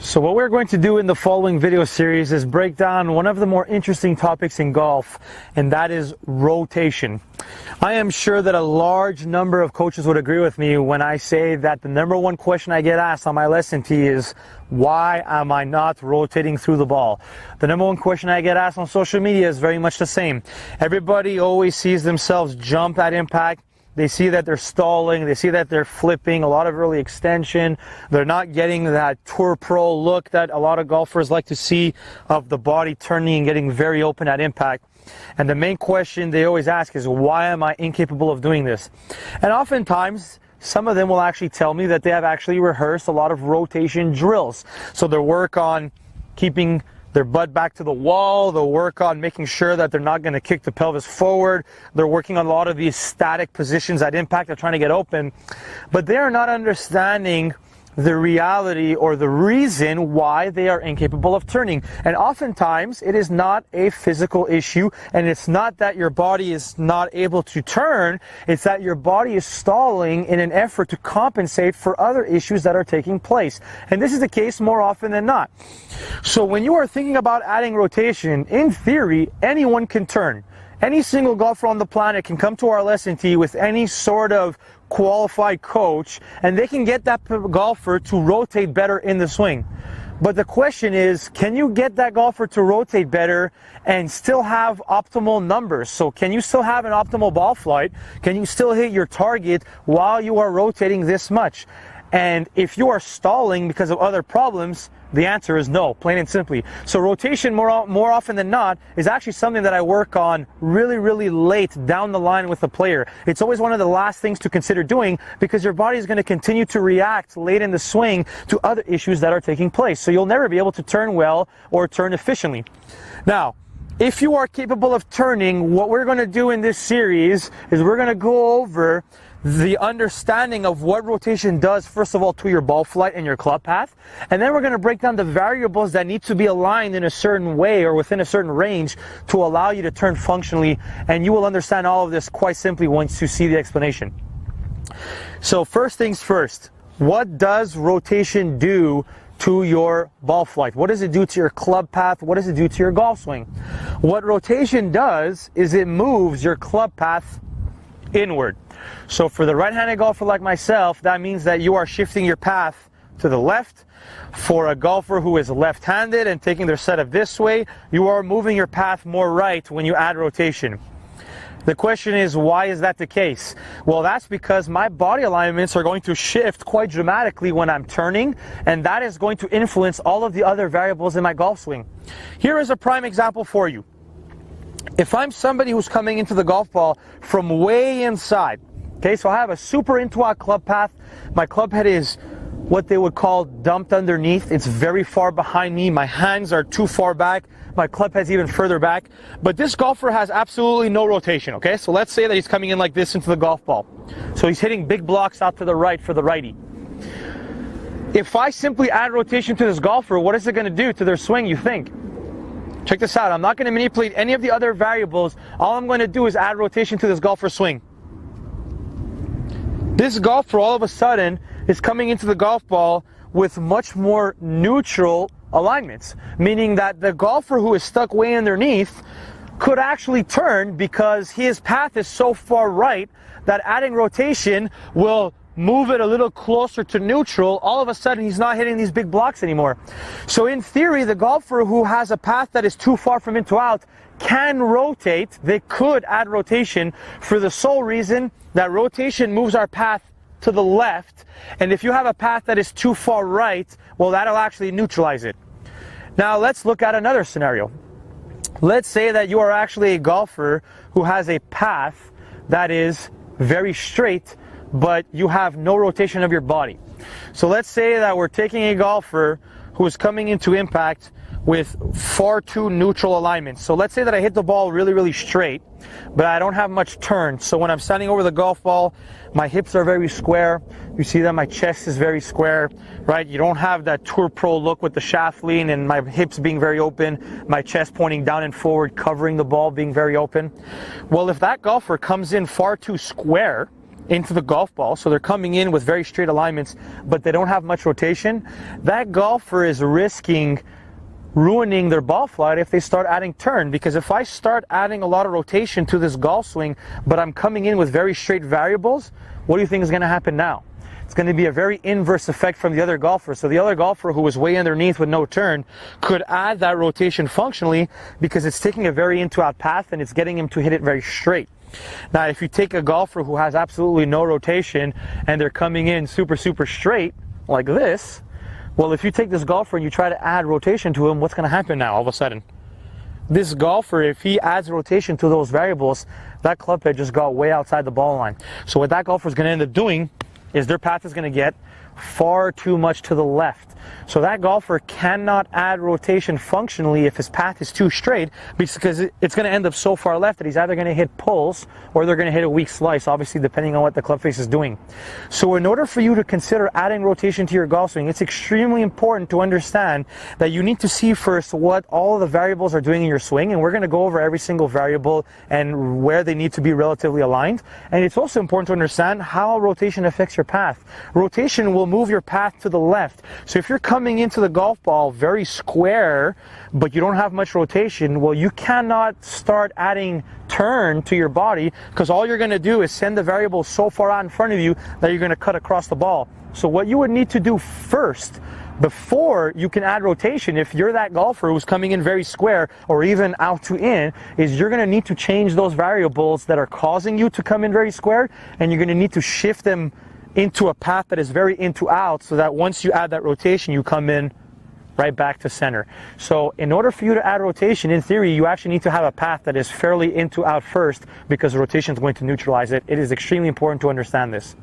So what we're going to do in the following video series is break down one of the more interesting topics in golf, and that is rotation. I am sure that a large number of coaches would agree with me when I say that the number one question I get asked on my lesson tee is, why am I not rotating through the ball? The number one question I get asked on social media is very much the same. Everybody always sees themselves jump at impact. They see that they're stalling, they see that they're flipping, a lot of early extension. They're not getting that tour pro look that a lot of golfers like to see of the body turning and getting very open at impact. And the main question they always ask is, why am I incapable of doing this? And oftentimes, some of them will actually tell me that they have actually rehearsed a lot of rotation drills. So they'll work on keeping their butt back to the wall, they'll work on making sure that they're not going to kick the pelvis forward, they're working on a lot of these static positions at impact, they're trying to get open, but they are not understanding the reality or the reason why they are incapable of turning. And oftentimes it is not a physical issue, and it's not that your body is not able to turn, it's that your body is stalling in an effort to compensate for other issues that are taking place. And this is the case more often than not. So when you are thinking about adding rotation, in theory, anyone can turn. Any single golfer on the planet can come to our lesson tee with any sort of qualified coach, and they can get that golfer to rotate better in the swing. But the question is, can you get that golfer to rotate better and still have optimal numbers? So can you still have an optimal ball flight? Can you still hit your target while you are rotating this much? And if you are stalling because of other problems, the answer is no, plain and simply. So rotation more often than not is actually something that I work on really late down the line with the player. It's always one of the last things to consider doing, because your body is going to continue to react late in the swing to other issues that are taking place. So you'll never be able to turn well or turn efficiently. Now, if you are capable of turning, what we're going to do in this series is we're going to go over the understanding of what rotation does, first of all, to your ball flight and your club path. And then we're going to break down the variables that need to be aligned in a certain way or within a certain range to allow you to turn functionally. And you will understand all of this quite simply once you see the explanation. So first things first, what does rotation do to your ball flight? What does it do to your club path? What does it do to your golf swing? What rotation does is it moves your club path inward. So for the right-handed golfer like myself, that means that you are shifting your path to the left. For a golfer who is left-handed and taking their setup this way, you are moving your path more right when you add rotation. The question is, why is that the case? Well, that's because my body alignments are going to shift quite dramatically when I'm turning, and that is going to influence all of the other variables in my golf swing. Here is a prime example for you. If I'm somebody who's coming into the golf ball from way inside, okay, so I have a super into-out club path, my club head is what they would call dumped underneath, it's very far behind me, my hands are too far back, my club head's even further back, but this golfer has absolutely no rotation, okay? So let's say that he's coming in like this into the golf ball. So he's hitting big blocks out to the right for the righty. If I simply add rotation to this golfer, what is it going to do to their swing, you think? Check this out, I'm not going to manipulate any of the other variables. All I'm going to do is add rotation to this golfer's swing. This golfer all of a sudden is coming into the golf ball with much more neutral alignments, meaning that the golfer who is stuck way underneath could actually turn because his path is so far right that adding rotation will move it a little closer to neutral. All of a sudden he's not hitting these big blocks anymore. So in theory, the golfer who has a path that is too far from in to out can rotate. They could add rotation for the sole reason that rotation moves our path to the left, and if you have a path that is too far right, well, that'll actually neutralize it. Now let's look at another scenario. Let's say that you are actually a golfer who has a path that is very straight, but you have no rotation of your body. So let's say that we're taking a golfer who is coming into impact with far too neutral alignments. So let's say that I hit the ball really straight, but I don't have much turn. So when I'm standing over the golf ball, my hips are very square. You see that my chest is very square, right? You don't have that tour pro look with the shaft lean and my hips being very open, my chest pointing down and forward, covering the ball, being very open. Well, if that golfer comes in far too square, into the golf ball, so they're coming in with very straight alignments, but they don't have much rotation, that golfer is risking ruining their ball flight if they start adding turn. Because if I start adding a lot of rotation to this golf swing, but I'm coming in with very straight variables, what do you think is going to happen now? It's going to be a very inverse effect from the other golfer. So the other golfer who was way underneath with no turn could add that rotation functionally because it's taking a very into-out path and it's getting him to hit it very straight. Now, if you take a golfer who has absolutely no rotation and they're coming in super straight like this, well, if you take this golfer and you try to add rotation to him, what's going to happen now all of a sudden? This golfer, if he adds rotation to those variables, that club head just got way outside the ball line. So what that golfer is going to end up doing is their path is going to get far too much to the left. So that golfer cannot add rotation functionally if his path is too straight, because it's going to end up so far left that he's either going to hit pulls or they're going to hit a weak slice, obviously depending on what the club face is doing. So in order for you to consider adding rotation to your golf swing, it's extremely important to understand that you need to see first what all of the variables are doing in your swing, and we're going to go over every single variable and where they need to be relatively aligned. And it's also important to understand how rotation affects your path. Rotation will move your path to the left. So if you're coming into the golf ball very square, but you don't have much rotation, well, you cannot start adding turn to your body, because all you're going to do is send the variable so far out in front of you that you're going to cut across the ball. So what you would need to do first, before you can add rotation, if you're that golfer who's coming in very square or even out to in, is you're going to need to change those variables that are causing you to come in very square, and you're going to need to shift them into a path that is very into out, so that once you add that rotation, you come in right back to center. So in order for you to add rotation, in theory, you actually need to have a path that is fairly into out first, because rotation is going to neutralize it. It is extremely important to understand this.